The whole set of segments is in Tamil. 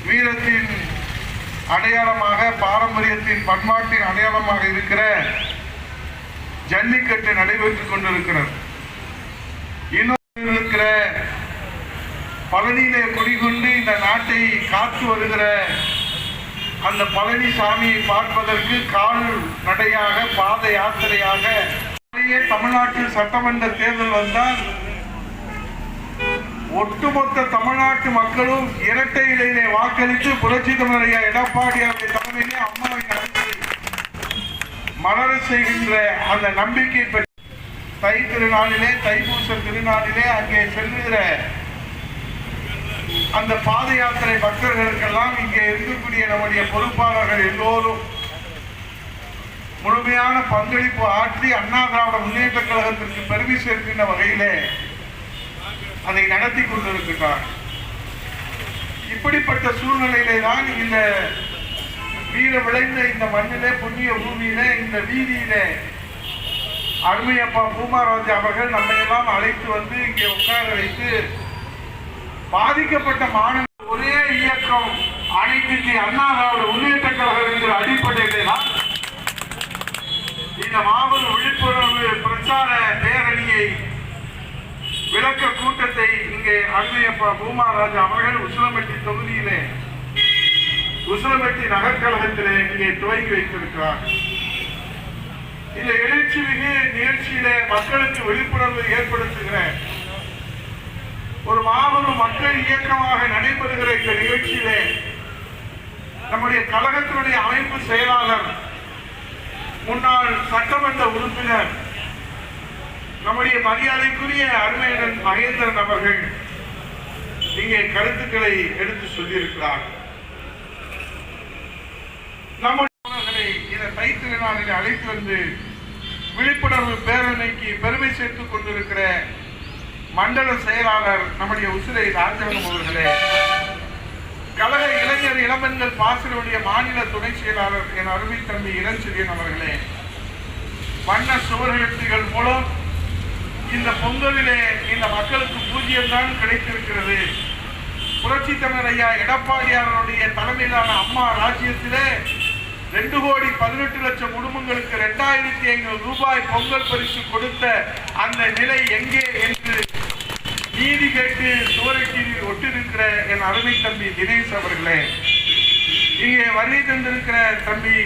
வீரத்தின் அடையாளமாக, பாரம்பரியத்தின் பண்பாட்டின் அடையாளமாக இருக்கிற ஜல்லிக்கட்டு நடைபெற்றுக் கொண்டிருக்கிறது. இன்னும் இருக்கிற பழனியிலே குடிகொண்டு இந்த நாட்டை காத்து வருகிற அந்த பழனி சாமியை பார்ப்பதற்கு கால் நடையாக, பாத யாத்திரையாக தமிழ்நாட்டில் சட்டமன்ற தேர்தல் வந்தால் ஒட்டுமொத்த தமிழ்நாட்டு மக்களும் இரட்டை இலையிலே வாக்களித்து புரட்சி தமிழர் ஐயா எடப்பாடியாருடைய தலைமையிலே அம்மாவின் அரசை மலர செய்கின்ற அந்த நம்பிக்கை பெற்ற தை திருநாளிலே, தைப்பூச திருநாளிலே அங்கே செல்லுகிற அந்த பாத யாத்திரை பக்தர்களுக்கெல்லாம் இங்கே இருக்கக்கூடிய நம்முடைய பொறுப்பாளர்கள் எல்லோரும் முழுமையான பங்களிப்பு ஆற்றி அண்ணா திராவிட முன்னேற்ற கழகத்திற்கு பெருமை சேர்க்கின்ற வகையிலே அதை நடத்தி கொண்டிருக்கிறார். இப்படிப்பட்ட சூழ்நிலையிலே தான் இந்த வீர விளைந்த இந்த மண்ணிலே, புண்ணிய பூமியிலே, இந்த வீதியிலே அருமையப்பா பூமாராஜா அவர்கள் நம்மை எல்லாம் அழைத்து வந்து இங்கே உட்கார வைத்து பாதிக்கப்பட்ட மாணவர்கள் ஒரே இயக்கம் அனைத்து இந்திய அண்ணா திராவிட முன்னேற்ற கழகம் என்கிற அடிப்படையிலே தான் இந்த மாபெரும் விழிப்புணர்வு பிரச்சார பேரணியை, விளக்க கூட்டத்தை இங்கே அருமையப்பா பூமாராஜா அவர்கள் உசிலம்பட்டி தொகுதியிலே, உசிலம்பட்டி நகர்கழகத்திலே இங்கே துவங்கி வைத்திருக்கிறார். இந்த எழுச்சி மிகு நிகழ்ச்சியிலே மக்களுக்கு விழிப்புணர்வு ஏற்படுத்துகிற ஒரு மாபெரும் மக்கள் இயக்கமாக நடைபெறுகிற இந்த நிகழ்ச்சியிலே நம்முடைய கழகத்தினுடைய அமைப்பு செயலாளர், முன்னாள் சட்டமன்ற உறுப்பினர், நம்முடைய மரியாதைக்குரிய அருமையன் மகேந்திரன் அவர்கள் இங்கே கருத்துக்களை எடுத்து சொல்லியிருக்கிறார். நம்முடைய இந்த தை திருநாளில் அழைத்து வந்து விழிப்புணர்வு பேரணிக்கு பெருமை சேர்த்துக் கொண்டிருக்கிற மண்டல செயலாளர் நம்முடைய உசிரை ராஜவனம் அவர்களே, கழக இளைஞர் இளம்பெண்கள் பாசனுடைய மாநில துணை செயலாளர் என் அருமை தம்பி இளஞ்செழியன் அவர்களே, வண்ண சுவர்களுத்திகள் மூலம் இந்த பொங்கலிலே இந்த மக்களுக்கு பூஜ்யம் தான் கிடைத்திருக்கிறது. புரட்சி தமிழர் ஐயா எடப்பாடியாருடைய தலைமையிலான அம்மா ராஜ்யத்திலே 2,18,00,000 குடும்பங்களுக்கு 2,500 ரூபாய் பொங்கல் பரிசு கொடுத்த அந்த நிலை எங்கே என்று நீதி கேட்டு சுவரொட்டியில் ஒட்டிருக்கிற என் அருமை தம்பி தினேஷ் அவர்களே, இங்கே வருகை தந்திருக்கிற தம்பி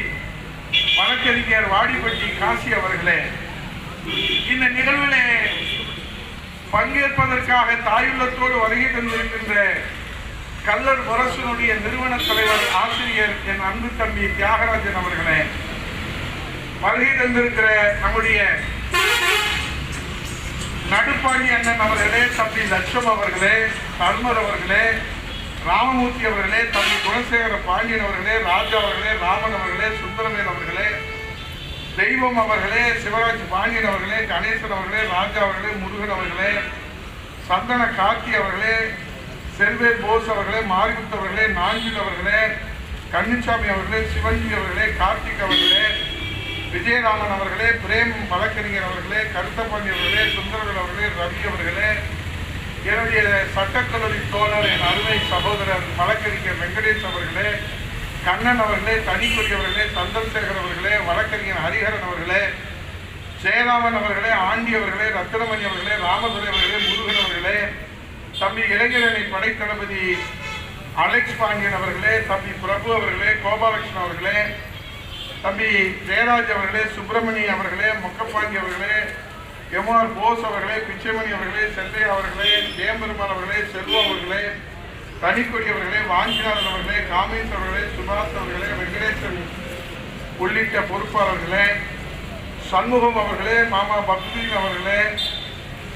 வழக்கறிஞர் வாடிப்பட்டி காசி அவர்களே, இந்த நிகழ்விலே பங்கேற்பதற்காக தாயுள்ளத்தோடு வருகை தந்திருக்கின்ற கல்லர் முரசனுடைய நிறுவன தலைவர் ஆசிரியர் என் அன்பு தம்பி தியாகராஜன் அவர்களே, வருகை தந்திருக்கிற நம்முடைய நடுப்பாண்டி அண்ணன் அவர்களே, தம்பி லட்சம் அவர்களே, தர்மர் அவர்களே, ராமமூர்த்தி அவர்களே, தம்பி குணசேகர பாண்டியன் அவர்களே, ராஜா அவர்களே, ராமன் அவர்களே, சுந்தரவேல் அவர்களே, தெய்வம் அவர்களே, சிவராஜ் பாண்டியன் அவர்களே, கணேசன் அவர்களே, ராஜா அவர்களே, முருகன் அவர்களே, சந்தன கார்த்தி அவர்களே, செல்வேல் போஸ் அவர்களே, மாரிமுத்து அவர்களே, நாஞ்சில் அவர்களே, கன்னிசாமி அவர்களே, சிவஞ்சி அவர்களே, கார்த்திக் அவர்களே, விஜயராமன் அவர்களே, பிரேம் வழக்கறிஞர் அவர்களே, கருத்தப்பாண்டி அவர்களே, சுந்தரவேல் அவர்களே, ரவி அவர்களே, என்னுடைய சட்டக்கல்லூரி தோழர் என் அருமை சகோதரர் வழக்கறிஞர் வெங்கடேஷ் அவர்களே, கண்ணன் அவர்களே, தனிக்குடி அவர்களே, சந்திரசேகர் அவர்களே, வழக்கறிஞர் ஹரிஹரன் அவர்களே, ஜெயராமன் அவர்களே, ஆண்டி அவர்களே, ரத்னமணி அவர்களே, ராமதுரை அவர்களே, முருகன் அவர்களே, தம்பி இளைஞரணி படைத்தளபதி அலெக்ஸ் பாண்டியன் அவர்களே, தம்பி பிரபு அவர்களே, கோபாலகிருஷ்ணன் அவர்களே, தம்பி ஜெயராஜ் அவர்களே, சுப்பிரமணி அவர்களே, முக்கப்பாண்டி அவர்களே, எம்ஆர் போஸ் அவர்களே, பிச்சைமணி அவர்களே, செல்லையா அவர்களே, ஜெயம்பெருமாள் அவர்களே, செல்வம் அவர்களே, தனிக்கொடி அவர்களே, வாஞ்சிநாதன் அவர்களே, காமேஷ் அவர்களே, சுபாஷ் அவர்களே, வெங்கடேசன் உள்ளிட்ட பொறுப்பாளர்களே, சண்முகம் அவர்களே, மாமா பக்தீன் அவர்களே,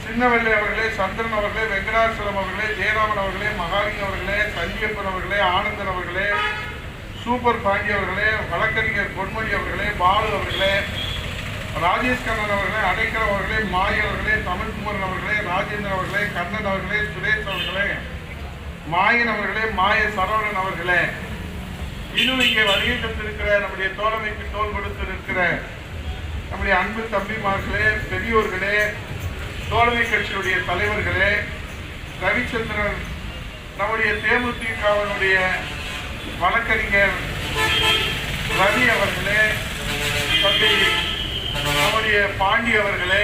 சின்னவெள்ளை அவர்களே, சந்திரன் அவர்களே, வெங்கடாசலம் அவர்களே, ஜெயராமன் அவர்களே, மகாலிங்க அவர்களே, சஞ்சீப்பன் அவர்களே, ஆனந்தன் அவர்களே, சூப்பர் பாண்டி அவர்களே, வழக்கறிஞர் பொன்மொழி அவர்களே, பாலு அவர்களே, ராஜேஷ் கண்ணன் அவர்களே, அடைக்கலம் அவர்களே, மாய் அவர்களே, தமிழ்குமரன் அவர்களே, ராஜேந்திரன் அவர்களே, கண்ணன் அவர்களே, சுரேஷ் அவர்களே, மாயன் அவர்களே, மாய சரவணன் அவர்களே, இன்னும் இங்கே வருகை தந்திருக்கிற நம்முடைய தோழமைக்கு தோல் கொடுத்திருக்கிற நம்முடைய அன்பு தம்பிமார்களே, பெரியோர்களே, தோழமை கட்சியுடைய தலைவர்களே, ரவிச்சந்திரன் நம்முடைய தேமுதிகவினுடைய வழக்கறிஞர் ரவி அவர்களே, தம்பி நம்முடைய பாண்டி அவர்களே,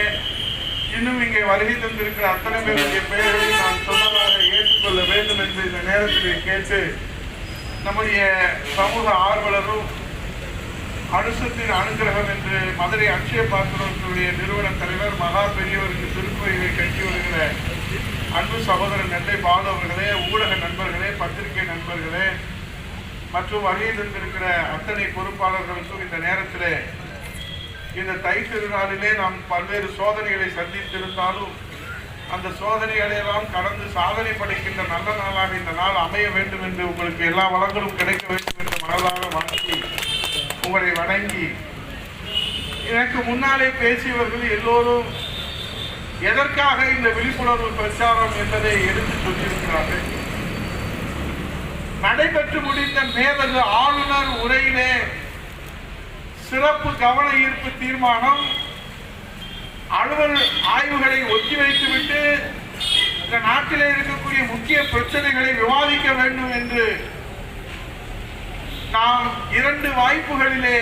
இன்னும் இங்கே வருகை தந்திருக்கிற அத்தனை பேருடைய பெயர்களை நான் சொன்னதாக ஏற்றுக்கொள்ள வேண்டும் என்று இந்த நேரத்தில் கேட்டு, நம்முடைய சமூக ஆர்வலரும் அனுசத்தின் அனுகிரகம் என்று மதுரை அட்சய பாத்திரத்தினுடைய நிறுவன தலைவர் மகா பெரியவருக்கு திருக்கோயிலை கட்டி வருகிற அன்பு சகோதரர் நெல்லை பாலு அவர்களே, ஊடக நண்பர்களே, பத்திரிகை நண்பர்களே மற்றும் வருகை தந்திருக்கிற அத்தனை பொறுப்பாளர்களுக்கும் இந்த நேரத்தில் இந்த தை திருநாளிலே நாம் பல்வேறு சோதனைகளை சந்தித்திருந்தாலும் அந்த சோதனைகளை எல்லாம் கடந்து சாதனை படைக்கின்ற நல்ல நாளாக இந்த நாள் அமைய வேண்டும் என்று உங்களுக்கு எல்லா வளங்களும் கிடைக்க வேண்டும் என்று மனதாக வாழ்த்தி உங்களை வணங்கி, எனக்கு முன்னாலே பேசியவர்கள் எல்லோரும் எதற்காக இந்த விழிப்புணர்வு பிரச்சாரம் என்பதை எடுத்து சொல்லியிருக்கிறார்கள். நடைபெற்று முடிந்த மேதகு ஆளுநர் உரையிலே சிறப்பு கவன ஈர்ப்பு தீர்மானம் அலுவல் ஆய்வுகளை ஒத்திவைத்துவிட்டு இந்த நாட்டிலே இருக்கக்கூடிய முக்கிய பிரச்சனைகளை விவாதிக்க வேண்டும் என்று நாம் 2 வாய்ப்புகளிலே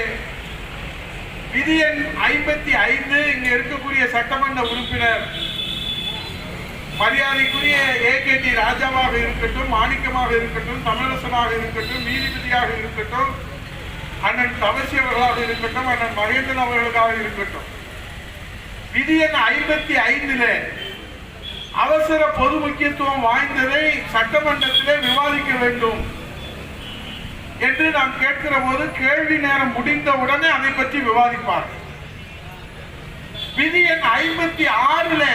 விதி எண் 55 இங்க இருக்கக்கூடிய சட்டமன்ற உறுப்பினர் மரியாதைக்குரிய AKT ராஜாவாக இருக்கட்டும், மாணிக்கமாக இருக்கட்டும், தமிழரசனாக இருக்கட்டும், நீதிபதியாக இருக்கட்டும், அண்ணன் தவசி அவர்களாக இருக்கட்டும், அண்ணன் மகேந்திரன் அவர்களுக்காக இருக்கட்டும், விதி எண் 55 அவசர பொது முக்கியத்துவம் வாய்ந்ததை சட்டமன்றத்திலே விவாதிக்க வேண்டும் என்று நாம் கேட்கிற போது கேள்வி நேரம் முடிந்தவுடனே அதை பற்றி விவாதிப்பார். விதி எண் 56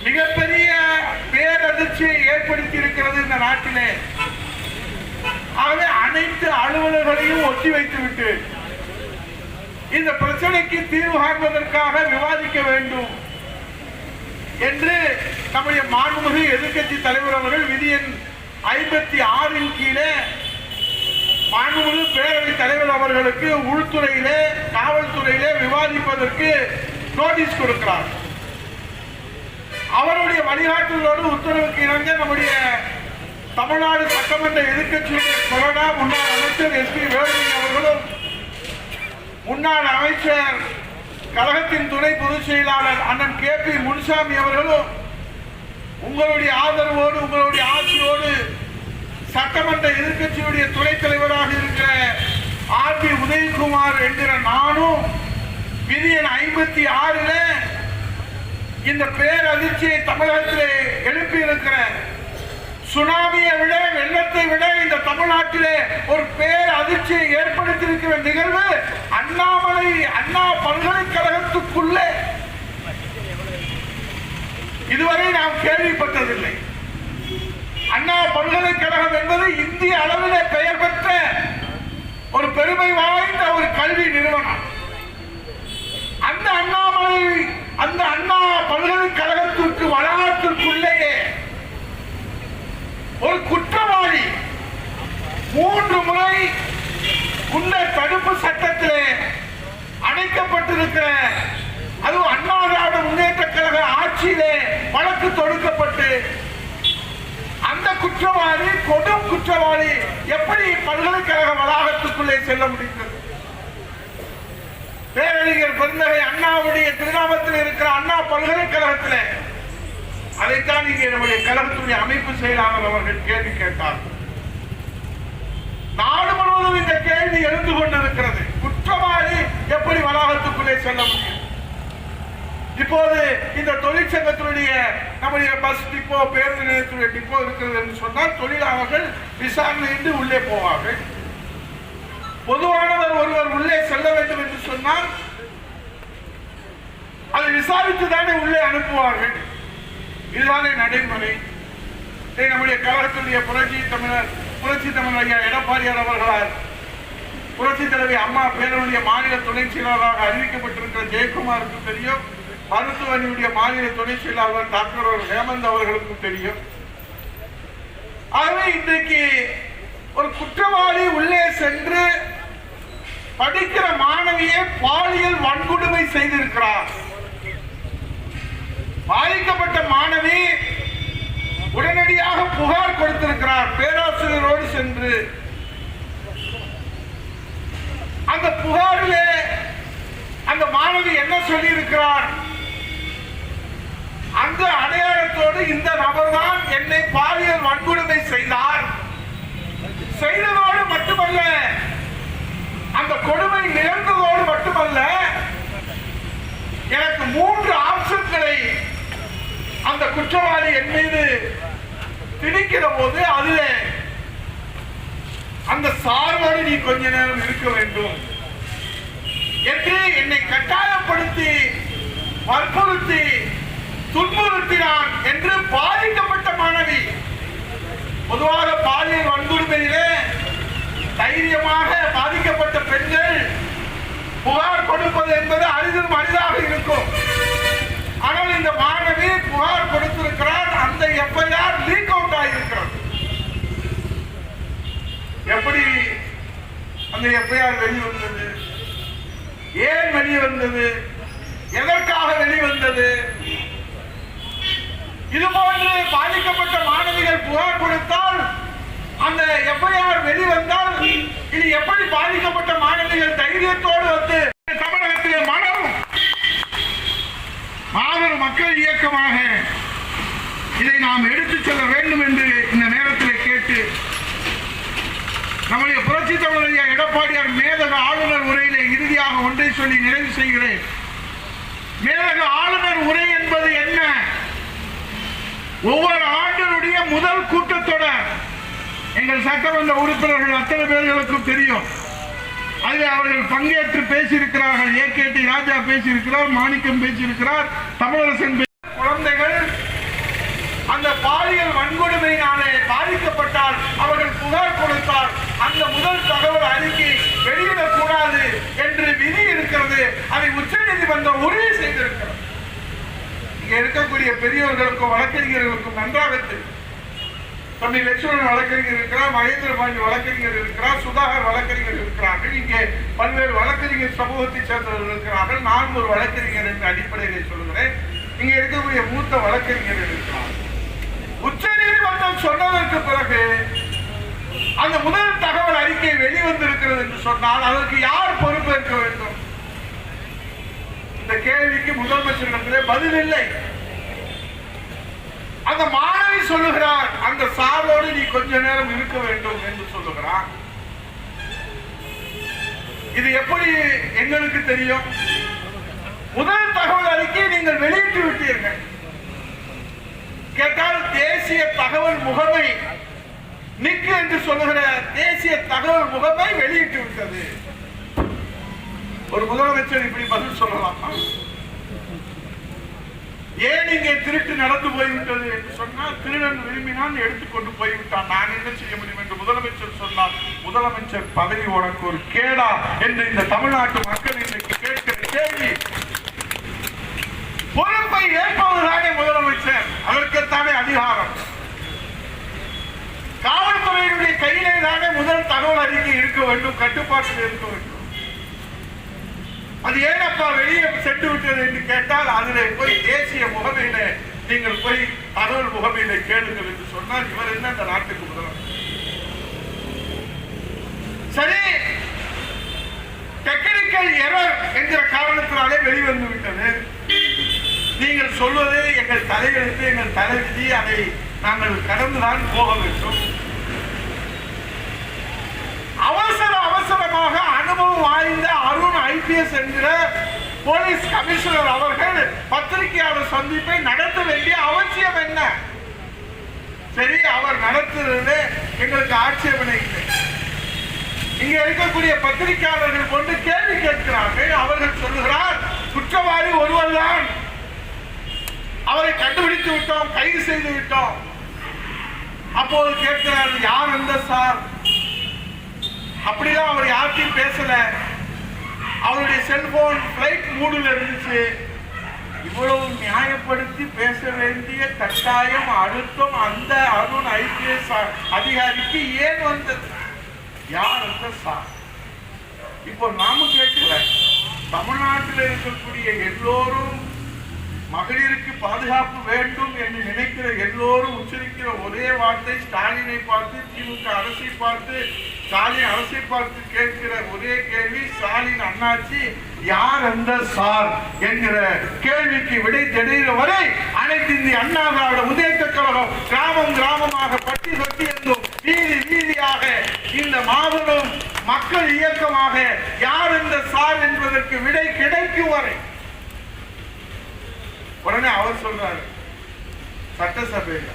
மிகப்பெரிய பேரதிர்ச்சியை ஏற்படுத்தி இருக்கிறது இந்த நாட்டிலே. ஆகவே அனைத்து அலுவலர்களையும் ஒத்தி வைத்துவிட்டு இந்த பிரச்சனைக்கு தீர்வு காண்பதற்காக விவாதிக்க வேண்டும் என்று நம்முடைய மாண்புமிகு எதிர்க்கட்சி தலைவர் அவர்கள் விதி எண் 56 கீழே மாண்புமிகு பேரவைத் தலைவர் அவர்களுக்கு உள்துறையிலே காவல்துறையிலே விவாதிப்பதற்கு நோட்டீஸ் கொடுக்கிறார். அவருடைய வழிகாட்டுதலோடு உத்தரவுக்கு இணங்க நம்முடைய தமிழ்நாடு சட்டமன்ற எதிர்க்கட்சியுடைய கொறடா முன்னாள் அமைச்சர் SP வேலுமணி அவர்களும், முன்னாள் அமைச்சர் கழகத்தின் துணை பொதுச் செயலாளர் அண்ணன் KP முனுசாமி அவர்களும் உங்களுடைய ஆதரவோடு உங்களுடைய ஆட்சியோடு சட்டமன்ற எதிர்க்கட்சியுடைய துணைத் தலைவராக இருக்கிற RB உதயகுமார் என்கிற நானும் விதி எண் 56 இந்த பேரதிர்ச்சியை தமிழகத்திலே எழுப்பி இருக்கிற சுனாமியை விட வெள்ளத்தை விட இந்த தமிழ்நாட்டிலே ஒரு பேர் அதிர்ச்சியை ஏற்படுத்தி இருக்கிற நிகழ்வு அண்ணா பல்கலைக்கழகத்துக்குள்ளே இதுவரை நாம் கேள்விப்பட்டதில்லை. அண்ணா பல்கலைக்கழகம் என்பது இந்திய அளவிலே பெயர் பெற்ற ஒரு பெருமை வாய்ந்த ஒரு கல்வி நிறுவனம். அந்த அண்ணா பல்கலைக்கழகத்திற்கு வளாகத்திற்குள்ளேயே ஒரு குற்றவாளி 3 முறை குண்டர் தடுப்பு சட்டத்திலே அடைக்கப்பட்டிருக்கிற, அதுவும் அண்ணா திராவிட முன்னேற்ற கழக ஆட்சியிலே வழக்கு தொடுக்கப்பட்டு அந்த குற்றவாளி, கொடும் குற்றவாளி எப்படி பல்கலைக்கழக வளாகத்துக்குள்ளே செல்ல முடிந்தது? பேரறிஞர் பெருந்தகை அண்ணாவுடைய திருநாமத்தில் இருக்கிற அண்ணா பல்கலைக்கழகத்தில் அதைத்தான் இங்கே நம்முடைய கழகத்துடைய அமைப்பு செயலாளர் அவர்கள் கேள்வி கேட்டார். நாடு முழுவதும் இந்த கேள்வி எழுந்து கொண்டிருக்கிறது. குற்றவாளி எப்படி வளாகத்துக்குள்ளே செல்ல முடியும்? இப்போது இந்த தொழிற்சங்கத்தினுடைய நம்முடைய பஸ் டிப்போ, பேருந்து நிலையத்துடைய டிப்போ இருக்கிறது என்று சொன்னால் தொழிலாளர்கள் விசாரணையின்றி உள்ளே போவார்கள். பொதுவானவர் ஒருவர் உள்ளே செல்ல வேண்டும் என்று சொன்னால் அதை விசாரித்துதானே உள்ளே அனுப்புவார்கள். இதுதானே நடைமுறை. நம்முடைய கழகத்துடைய புரட்சி தமிழர் ஐயா எடப்பாடியார் அவர்களால் புரட்சி தலைவி அம்மா பேரவையுடைய மாநில துணை செயலாளராக அறிவிக்கப்பட்டிருக்கிற ஜெயக்குமாருக்கு தெரியும். மருத்துவ அணியுடைய மாநில துணை செயலாளர் டாக்டர் ஹேமந்த் அவர்களுக்கும் தெரியும். ஆகவே இன்றைக்கு ஒரு குற்றவாளி உள்ளே சென்று படிக்கிற மாணவியை பாலியல் வன்கொடுமை செய்திருக்கிறார். பாதிக்கப்பட்ட மாணவி உடனடியாக புகார் கொடுத்திருக்கிறார். பேராசிரியரோடு சென்று அந்த புகாரிலே அந்த மாணவி என்ன சொல்லி இருக்கிறார்? அந்த அடையாளத்தோடு இந்த நபர்தான் என்னை பாலியல் வன்கொடுமை செய்தார். செய்ததோடு மட்டுமல்ல, அந்த கொடுமை நிகழ்ந்ததோடு மட்டுமல்ல, எனக்கு 3 ஆப்ஷன்களை அந்த குற்றவாளி என் மீது திணிக்கிற போது அதுல அந்த சார்போடு நீ கொஞ்ச நேரம் இருக்க வேண்டும் என்று என்னை கட்டாயப்படுத்தி வற்புறுத்தி துன்புறுத்தினான் என்று பாதிக்கப்பட்ட மாணவி. பொதுவாக பாலியல் வன்கொடுமையிலே தைரியமாக பாதிக்கப்பட்ட பெண்கள் புகார் கொடுப்பது என்பது அரிதும் அரிதாக இருக்கும். ஆனால் இந்த மாணவி புகார் கொடுத்திருக்கிறார். அந்த எஃப்ஐஆர் லீக் அவுட் ஆகியிருக்கிறது. எப்படி அந்த எஃப்ஐஆர் வெளிவந்தது? ஏன் வெளிவந்தது? எதற்காக வெளிவந்தது? இதுபோன்று பாதிக்கப்பட்ட மாணவிகள் புகார் கொடுத்தால் அந்த எஃப்ஐஆர் வெளிவந்தால் இது எப்படி பாதிக்கப்பட்ட மாணவிகள் தைரியத்தோடு வந்து தமிழகத்திலே மாபெரும் மக்கள் இயக்கமாக இதை நாம் எடுத்துச் செல்ல வேண்டும் என்று இந்த நேரத்தில் கேட்டு நம்முடைய புரட்சி தமிழர் எடப்பாடியார் மேதக ஆளுநர் உரையிலே இறுதியாக ஒன்றை சொல்லி நிறைவு செய்கிறேன். மேதக ஆளுநர் உரை என்பது என்ன? ஒவ்வொரு ஆண்டினுடைய முதல் கூட்டத்தொடர் எங்கள் சட்டமன்ற உறுப்பினர்கள் அத்தனை பேர்களுக்கும் தெரியும். அதில் அவர்கள் பங்கேற்று பேசியிருக்கிறார்கள். ஏகேடி ராஜா பேசியிருக்கிறார், மாணிக்கம் பேசியிருக்கிறார், தமிழரசன். குழந்தைகள் அந்த பாலியல் வன்கொடுமையினாலே பாதிக்கப்பட்டால் அவர்கள் புகார் கொடுத்தால் அந்த முதல் தகவல் அறிக்கை வெளியிடக்கூடாது என்று விதி இருக்கிறது. அதை உச்சநீதிமன்றம் உறுதி செய்திருக்கிறது. இங்க இருக்கக்கூடிய பெரியவர்களுக்கும் வழக்கறிஞர்களுக்கும் நன்றாக தெரியும். தம்பி லட்சுமணன் வழக்கறிஞர் இருக்கிறார், மகேந்திர பாண்டி வழக்கறிஞர் இருக்கிறார், சுதாகர் வழக்கறிஞர் இருக்கிறார்கள். இங்கே பல்வேறு வழக்கறிஞர் சமூகத்தை சேர்ந்தவர்கள் இருக்கிறார்கள். நான் ஒரு வழக்கறிஞர் என்ற அடிப்படையிலே சொல்கிறேன். இங்க இருக்கக்கூடிய மூத்த வழக்கறிஞர் இருக்கிறார். உச்ச நீதிமன்றம் சொன்னதற்கு பிறகு அந்த முதல் தகவல் அறிக்கை வெளிவந்திருக்கிறது என்று சொன்னால் அதற்கு யார் பொறுப்பேற்க வேண்டும்? இந்த கேள்விக்கு முதலமைச்சரிடத்திலே பதில் இல்லை. அந்த மாணவி சொல்லுகிறார், அந்த சாரோடு நீ கொஞ்ச நேரம் இருக்க வேண்டும் என்று சொல்லுகிறார். இது எப்படி எங்களுக்கு தெரியும்? முதல் தகவல் அறிக்கை நீங்கள் வெளியிட்டு விட்டீர்கள். கேட்டால் தேசிய தகவல் முகமை நிக்கு என்று சொல்லுகிற தேசிய தகவல் முகமை வெளியிட்டு விட்டது. ஒரு முதலமைச்சர் இப்படி பதில் சொல்லலாமா? ஏன் இங்கே திருட்டு நடந்து போய்விட்டது என்று சொன்னால், திருடன் விரும்பினால் எடுத்துக்கொண்டு போய்விட்டான், நான் என்ன செய்ய முடியும் என்று முதலமைச்சர் சொன்னார். முதலமைச்சர் பதவி உனக்கு ஒரு கேடா என்று இந்த தமிழ்நாட்டு மக்கள் இன்றைக்கு கேட்கிற கேள்வி. பொறுப்பை ஏற்பவர்தானே முதலமைச்சர், அதற்குத்தானே அதிகாரம். காவல்துறையினுடைய கையிலே தானே முதல் தகவல் அறிக்கை இருக்க வேண்டும், கட்டுப்பாட்டில் இருக்க வேண்டும். அது ஏனப்பா வெளியே சென்று விட்டது என்று கேட்டால் அதிலே போய் தேசிய முகமையில நீங்கள் போய் தகவல் முகமையில கேளுங்கள் என்று சொன்னால் இவர் என்ன இந்த நாட்டுக்கு முதலமைச்சர்? சரி, டெக்னிக்கல் எரர் என்கிற காரணத்தினாலே வெளிவந்து விட்டது. நீங்கள் சொல்வது எங்கள் தலையெழுத்து, எங்கள் தலைவிதி, அதை நாங்கள் கடந்துதான் போக வேண்டும். அவசரமாக அனுபவம் வாய்ந்த அருண் ஐபிஎஸ் என்கிற போலீஸ் கமிஷனர் அவர்கள் பத்திரிகையாளர் சந்திப்பை நடத்த வேண்டிய அவசியம் என்ன? சரி, அவர் நடத்துறது எங்களுக்கு ஆட்சேபனை இல்லை. இங்க இருக்கக்கூடிய பத்திரிகையாளர்கள் கொண்டு கேள்வி கேட்கிறார்கள். அவர்கள் சொல்லுகிறார், குற்றவாளி ஒருவர் தான், அவரை கண்டுபிடித்து விட்டோம், கைது செய்து விட்டோம். அப்போது கேட்கிறார், யார் அந்த சார்? அப்படிதான் அவர் யார்கிட்டையும் பேசல, அவருடைய செல்போன் பிளைட் மூடில் இருந்துச்சு. இவ்வளவு நியாயப்படுத்தி பேச வேண்டிய கட்டாயம் அழுத்தம் அந்த அருண் ஐபிஎஸ் அதிகாரிக்கு ஏன் வந்தது? யார் அந்த சார்? இப்போ நாம கேட்கல, தமிழ்நாட்டில் இருக்கக்கூடிய எல்லோரும் மகளிருக்கு பாதுகாப்பு வேண்டும் என்று நினைக்கிற எல்லோரும் உச்சரிக்கிற ஒரே வார்த்தை, ஸ்டாலினை பார்த்து, திமுக அரசை பார்த்து ஸ்டாலின் அரசை பார்த்து கேட்கிற ஒரே கேள்வி, ஸ்டாலின் அண்ணாச்சி யார் அந்த சார் என்கிற கேள்விக்கு விடை தெரிகிற வரை அனைத்து இந்திய அண்ணா திராவிட முன்னேற்ற கழகம் கிராமம் கிராமமாக பட்டி தொட்டி என்றும் வீதி வீதியாக இந்த மாபெரும் மக்கள் இயக்கமாக யார் இந்த சார் என்பதற்கு விடை கிடைக்கும் வரை. உடனே அவர் சொல்றாரு, சட்டசபையில்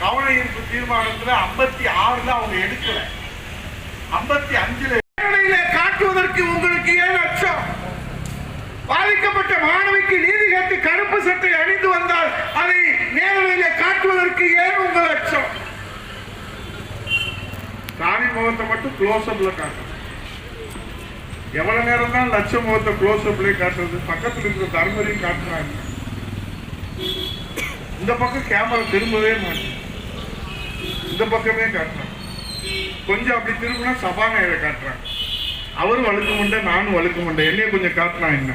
கவன ஈர்ப்பு தீர்மானத்துல 56 அவங்க எடுக்கல, 55 காட்டுவதற்கு உங்களுக்கு ஏன் அச்சம்? பாதிக்கப்பட்ட மாணவிக்கு நீதி கேட்டு கருப்பு சட்டை அணிந்து வந்தால் அதை நேரடியிலே காட்டுவதற்கு ஏன் உங்கள் அச்சம்? ராணி முகத்தை மட்டும் க்ளோஸ் அப்ல காட்டுறது. எவ்வளவு நேரம் தான் லட்சம் முகத்தை க்ளோஸ் அப்ல காட்டுறது? பக்கத்தில் இருக்கிற தர்மரையும் காட்டுறாங்க. இந்த பக்கம் கேமரா திரும்பவே மாட்டேன், இந்த பக்கமே காட்டுறாங்க. கொஞ்சம் அப்படி திரும்பினா சபாநாயகரை காட்டுறாங்க. அவரும் வழுக்க முண்டை, நானும் வழுக்க முண்டை. என்னைய கொஞ்சம் காட்டினா என்ன?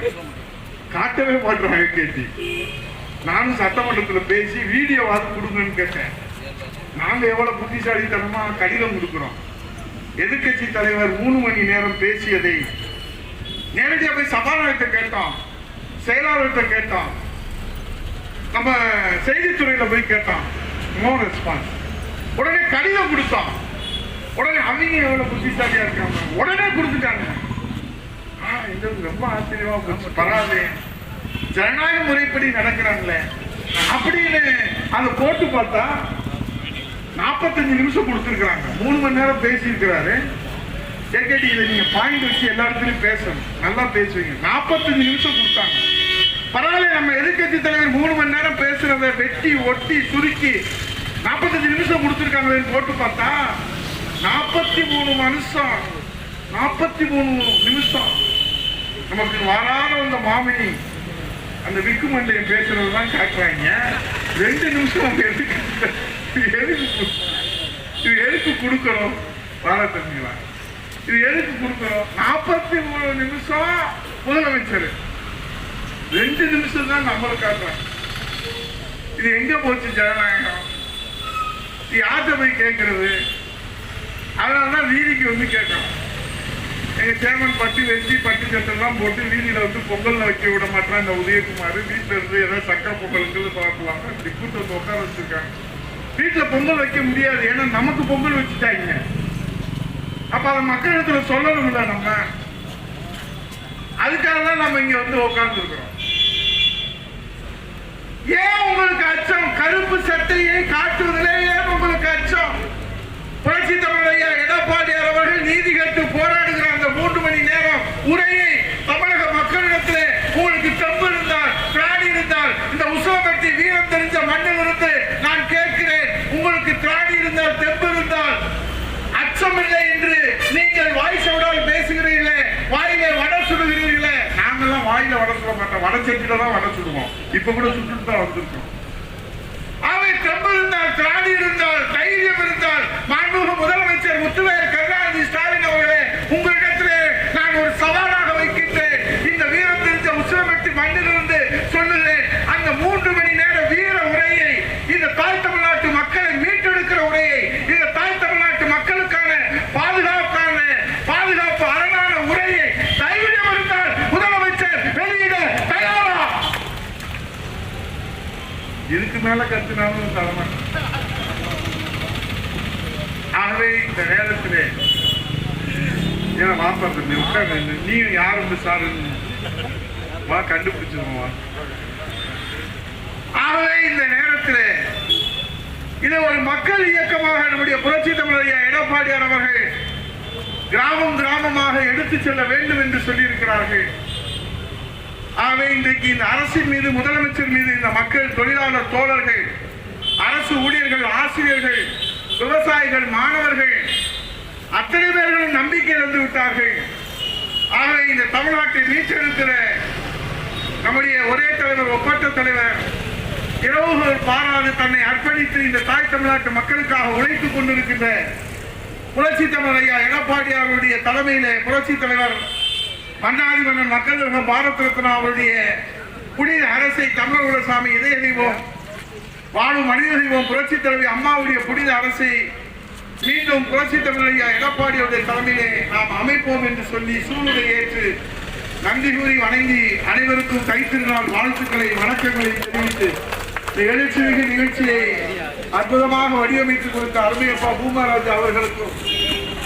காட்டவே மாட்டுறாங்க. கேட்டி நானும் சட்டமன்றத்தில் பேசி வீடியோவாது கொடுங்கன்னு கேட்டேன். நாங்க எவ்வளவு புத்திசாலித்தனமா கடிதம் கொடுக்கிறோம். எதிர்கட்சி தலைவர் 3 மணி நேரம் பேசியதை நேரடியா போய் சபாநாயகத்தை கேட்டோம், செயலாளர்கிட்ட கேட்டோம், நம்ம செய்தித்துறையில போய் கேட்டோம். No response. உடனே கடிதம் கொடுத்தோம். உடனே அவங்க எவ்வளவு புத்திசாலியா இருக்காங்க, உடனே கொடுத்துட்டாங்க. ரொம்ப ஆச்சரியமா போச்சு. பரவாயில்ல, ஜனநாயக முறைப்படி நடக்கிறாங்களே அப்படின்னு அதை போட்டு பார்த்தா 45 நிமிஷம் கொடுத்துருக்காங்க. 3 மணி நேரம் பேசி இருக்கிறாரு. கேட்டி இதை நீங்க பாயிண்ட் வச்சு எல்லா இடத்துலயும் பேசணும், நல்லா பேசுவீங்க. 45 நிமிஷம் கொடுத்தாங்க. பரவாயில்ல, நம்ம எதிர்கட்சி தலைவர் 3 மணி நேரம் பேசுறத வெட்டி ஒட்டி சுருக்கி 45 நிமிஷம் கொடுத்துருக்காங்களேன்னு போட்டு பார்த்தா 43 நிமிஷம் நமக்கு வராத அந்த மாமினி அந்த விக்கு மண்டையை பேசுறதுதான் காட்டுறாங்க. 2 நிமிஷம் இது எதுக்கு கொடுக்கணும்? பாராட்டுங்களா? இது எதுக்கு கொடுக்கணும்? 43 நிமிஷம் முதலமைச்சர், 2 நிமிஷம் தான் நம்மளை காட்டுறாங்க. இது எங்க போச்சு ஜனநாயகம்? யார்கிட்ட போய் கேட்கறது? அதனாலதான் வீதிக்கு வந்து கேட்கணும். எங்க சேர்மன் பட்டி வச்சு பட்டு சட்டெல்லாம் போட்டு வீதியில வந்து பொங்கல் வைக்க விட மாட்டான் இந்த உதயகுமார். வீட்டுல இருந்து ஏதாவது சக்கரை பொங்கலுங்கிறது பார்க்கலாம். இப்படி கூட்டத்தை உட்கார வச்சிருக்காங்க. வீட்டுல பொங்கல் வைக்க முடியாது, ஏன்னா நமக்கு பொங்கல் வச்சுட்டாங்க. அப்ப அதை மக்களிடத்துல சொல்லணும் இல்ல நம்ம. அதுக்காக தான் நம்ம இங்க வந்து உட்கார்ந்து இருக்கிறோம். ஏன் உங்களுக்கு அச்சம்? கருப்பு சட்டையை காட்டுவதிலே ஏன் உங்களுக்கு அச்சம்? புரட்சி தமிழ் எடப்பாடியார் அவர்கள் நீதி கேட்டு போராடுகிற அந்த 3 மணி நேரம் உரையை தமிழக மக்களிடத்திலே உங்களுக்கு தெம்பு இருந்தால், திராணி இருந்தால், இந்த உசவம்பட்டி வீரம் தெரிஞ்ச மண்ணில் இருந்து நான் கேட்கிறேன், உங்களுக்கு திராணி இருந்தால், தெம்பு இருந்தால், அச்சம் இல்லை என்று நீங்கள் வாய் சவுடால் பேசுகிறீர்களே, வாயிலே வடை சுடுகிறீர்களே. நாங்கெல்லாம் வாயில வடை சுட மாட்டோம், வடை செஞ்சுட்டு தான் வடை சுடுவோம். இப்ப கூட சுட்டுட்டு தான் வந்திருக்கோம். அவை தெம்பு இருந்தால், திராணி இருந்தால், தைரியம் இருந்தால், மாண்புமிகு முதலமைச்சர் முத்துவேல் கருணாநிதி ஸ்டாலின் அவர்களே, உங்களிடத்திலே நான் ஒரு சவாலாக வைக்கின்றேன். இந்த வீரம் தெரிஞ்ச உசிலம்பட்டி மண்ணிலிருந்து சொல்லுகிறேன், அந்த 3 மணி நேர வீர உரையை, இந்த தாய் தமிழ்நாட்டு மக்களை மீட்டெடுக்கிற உரையை, இந்த தாய் தமிழ்நாட்டு மக்களுக்கான பாதுகாப்பு அரணான உரையை தைரியம் இருந்தால் முதலமைச்சர் வெளியிட தயாரா? இதுக்கு மேல கத்துனாலும் தலைமை. ஆகவே இந்த நேரத்திலே வாப்பா நீ யாரும் சாரு வா கண்டுபிடிச்சிருவோம். ஆகவே இந்த நேரத்திலே இது ஒரு மக்கள் இயக்கமாக நம்முடைய புரட்சி தமிழ் எடப்பாடியார் அவர்கள் கிராமம் கிராமமாக எடுத்து செல்ல வேண்டும் என்று சொல்லியிருக்கிறார்கள். ஆகவே இன்றைக்கு இந்த அரசின் மீது, முதலமைச்சர் மீது இந்த மக்கள், தொழிலாளர் தோழர்கள், அரசு ஊழியர்கள், ஆசிரியர்கள், விவசாயிகள், மாணவர்கள் அத்தனை பேர்களும் நம்பிக்கை இழந்து விட்டார்கள். ஆகவே இந்த தமிழ்நாட்டை மீட்டெடுக்கிற நம்முடைய ஒரே தலைவர், ஒப்பற்ற தலைவர், இரவுகள் பாராது தன்னை அர்ப்பணித்து இந்த தாய் தமிழ்நாட்டு மக்களுக்காக உழைத்துக் கொண்டிருக்கின்ற புரட்சி தமிழ் ஐயா எடப்பாடியாருடைய தலைமையிலே புரட்சி தலைவர் மன்னாதி மன்னன் மக்கள் பாரத் ரத்னா அவருடைய புனித அரசை தமிழக சாமி இதய தெய்வம், வாழும் மனித தெய்வம் புரட்சி தலைவி அம்மாவுடைய புனித அரசை மீண்டும் புரட்சி தமிழர் ஐயா எடப்பாடியுடைய தலைமையிலே நாம் அமைப்போம் என்று சொல்லி சூழ்நிலை ஏற்று நன்றி கூறி வணங்கி அனைவருக்கும் கைத்திருநாள் வாழ்த்துக்களை வணக்கங்களை தெரிவித்து இந்த எழுச்சிமிகு நிகழ்ச்சியை அற்புதமாக வடிவமைத்துக் கொடுத்த அருமையப்பா பூமராஜ் அவர்களுக்கும்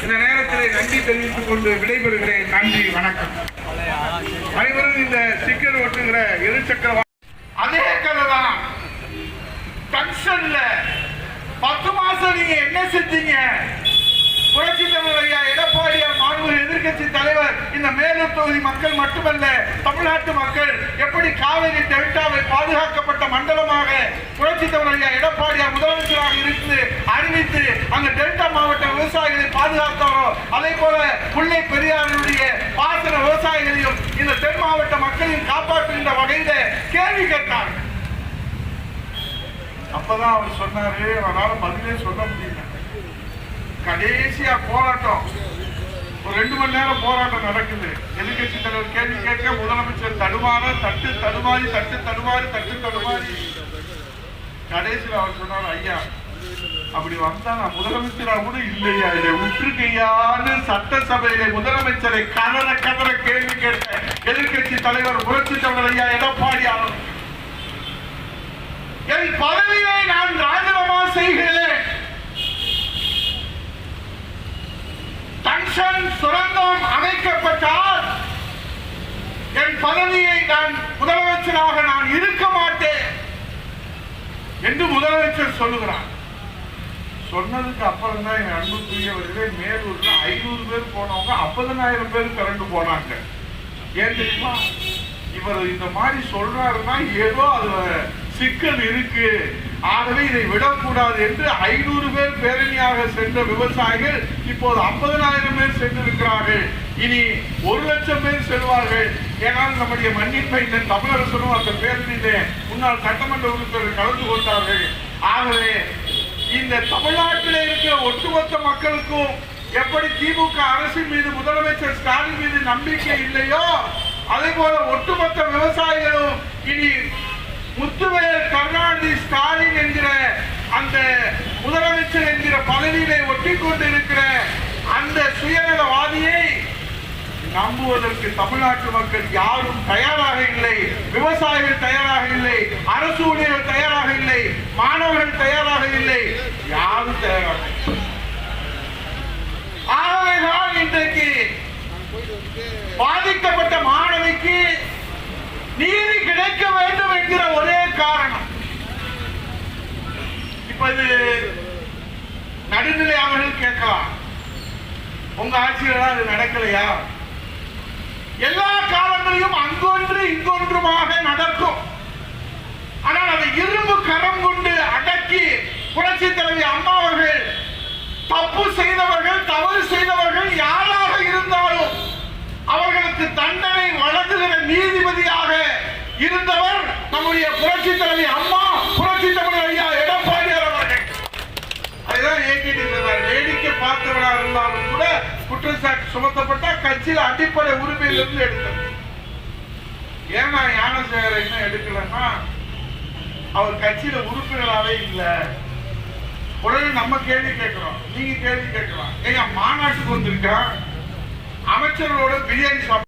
இந்த நேரத்தில் நன்றி தெரிவித்துக் கொண்டு விடைபெறுகிறேன். நன்றி, வணக்கம். அனைவரும் இந்த ஸ்டிக்கர் ஒட்டுகிற இருசக்கர அதே கதை தான். டங்ஷன்ல 10 மாசம் நீங்க என்ன செஞ்சீங்க? புரட்சி தமிழர் ஐயா எடப்பாடியார் மாண்புமிகு எதிர்க்கட்சி தலைவர் இந்த மேலூர் தொகுதி மக்கள் மட்டுமல்ல தமிழ்நாட்டு மக்கள் எப்படி காவிரி டெல்டாவை பாதுகாக்கப்பட்ட மண்டலமாக புரட்சி தமிழர் ஐயா எடப்பாடியார் முதலமைச்சராக இருந்து அறிவித்து அந்த டெல்டா மாவட்ட விவசாயிகளை பாதுகாத்தாரோ அதே போல முல்லை பெரியாருடைய பாசன விவசாயிகளையும் இந்த தென் மாவட்ட மக்களையும் காப்பாற்றுகின்ற வகையில கேள்வி கேட்டார். அப்பதான் அவர் சொன்னாரு, அவரால் பதிலே சொல்ல முடியல. கடைசியா போராட்டம், ஒரு 2 மணி நேரம் போராட்டம் நடக்குது. எதிர்கட்சி தலைவர் கேள்வி கேட்க முதலமைச்சர் தடுமாறி கடைசியில் அவர் சொன்னார், ஐயா அப்படி வந்தா நான் முதலமைச்சரா கூட இல்லையா, இதை விட்டுருக்கையான்னு சட்டசபையில முதலமைச்சரை கதற கேள்வி கேட்ட எதிர்கட்சி தலைவர் புரட்சி தமிழர் ஐயா எடப்பாடியார், என் பதவியை நான் ராஜினாமா செய்கிறேன், டங்ஷன் சுரங்கம் அமைக்கப்பட்டால் என் பதவியை நான் முதலமைச்சராக நான் இருக்க மாட்டேன் என்று முதலமைச்சர் சொல்லுகிறார். சொன்னதுக்கு அப்புறம் தான் என் அன்புக்குரியவர்களே மேலூர்ல 500 பேர் போனவங்க 50,000 பேர் திரண்டு போனாங்க. ஏன் தெரியுமா? இவர் இந்த மாதிரி சொல்றாருன்னா ஏதோ அதுல சிக்கல் இருக்கு, ஆகவே இதை விடக்கூடாது என்று 500 பேர் பேரணியாக சென்ற விவசாயிகள் இப்போது 50,000 பேர் சென்றிருக்கிறார்கள். இனி 1,00,000 பேர் செல்வார்கள். ஏனால் நம்முடைய மன்னிப்பை இந்த தமிழரசனும் அந்த பேரணியிலே முன்னாள் சட்டமன்ற உறுப்பினர்கள் கலந்து கொண்டார்கள். ஆகவே இந்த தமிழ்நாட்டில் இருக்கிற ஒட்டுமொத்த மக்களுக்கும் எப்படி திமுக அரசின் மீது முதலமைச்சர் ஸ்டாலின் மீது நம்பிக்கை இல்லையோ அதே போல ஒட்டுமொத்த விவசாயிகளும் இனி முத்துவேல் கருணாநிதி ஸ்டாலின் என்கிற அந்த முதலமைச்சர் என்கிற பதவியிலே ஒட்டி கொண்டிருக்கிற அந்த சுயநலவாதியை நம்புவதற்கு தமிழ்நாட்டு மக்கள் யாரும் தயாராக இல்லை. விவசாயிகள் தயாராக இல்லை, அரசு ஊழியர்கள் தயாராக இல்லை, மாணவர்கள் தயாராக இல்லை, யாரும் தயாராக இல்லை. ஆகவேதான் இன்றைக்கு பாதிக்கப்பட்ட மாணவிக்கு நீதி கிடைக்க வேண்டும் என்கிற ஒரே காரணம். இப்ப இது நடுநிலை அவர்கள் கேட்கலாம், உங்க ஆட்சியில அது நடக்கலையா? எல்லா காலங்களிலும் அங்கொன்று இங்கொன்றுமாக நடக்கும். ஆனால் அதை இரும்பு கரம் கொண்டு அடக்கி புரட்சி தலைவி அம்மா அவர்கள் தப்பு செய்தவர்கள் தவறு செய்தவர்கள் யாராக இருந்தாலும் அவர்களுக்கு தண்டனை வழங்குகிற நீதிபதியாக இருந்தவர் நம்முடைய புரட்சி தலைவி அம்மா, புரட்சி தமிழர் ஐயா எடப்பாடியார் அவர்கள். அதுதான் வேடிக்கை பார்த்தவராக இருந்தாலும் கூட குற்றச்சாட்டு சுமத்தப்பட்ட கட்சியில் அடிப்படை உரிமையிலிருந்து எடுத்தது. ஏன்னா ஞானசேகர என்ன எடுக்கலன்னா அவர் கட்சியில உறுப்பினராகவே இல்லை. உடனே நம்ம கேள்வி கேட்கிறோம், நீங்க கேள்வி கேட்கலாம். எங்க மாநாட்டுக்கு வந்திருக்கா அமைச்சர்களோட பிரியாணி சாப்பிட்டு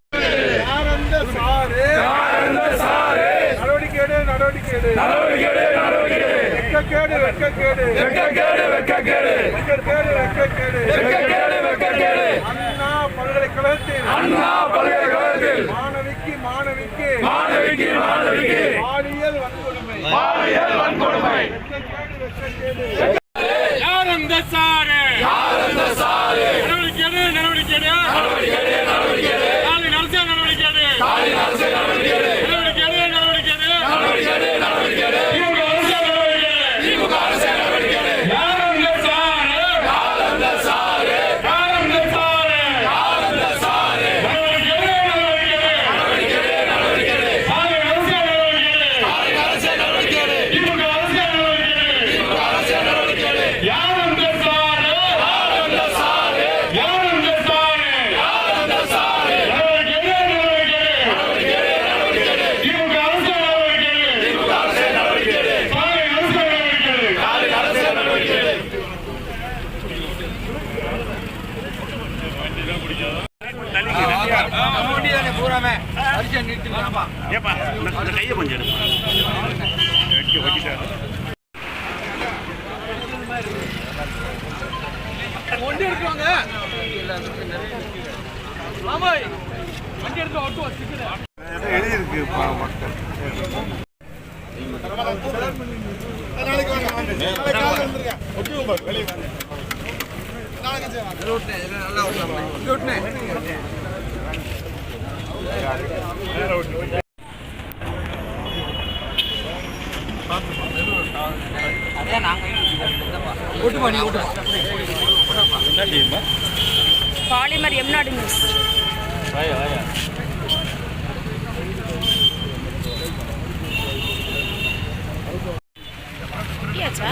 பல்கலைக்கழகத்தில் மாணவிக்கு பாலியல் வன்கொடுமை யார் அந்த சாரு பூராமே அரிசியை நிறுத்திக்கலாம்ப்பா. ஏப்பா இந்த கையை கொஞ்சம் எடுத்து வச்சுட்டாரு. வண்டி எடுத்துவாங்க. ஆமா வண்டி எடுத்து ஒட்டு வச்சுக்கிறேன். எழுதியிருக்கு மக்கள். பாலிமர் எம்நாடு நியூஸ். குட்டியாச்சா?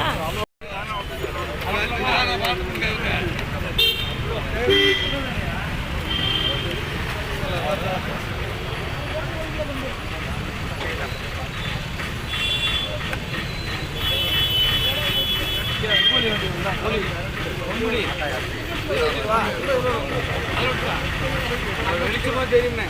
தெரியுமே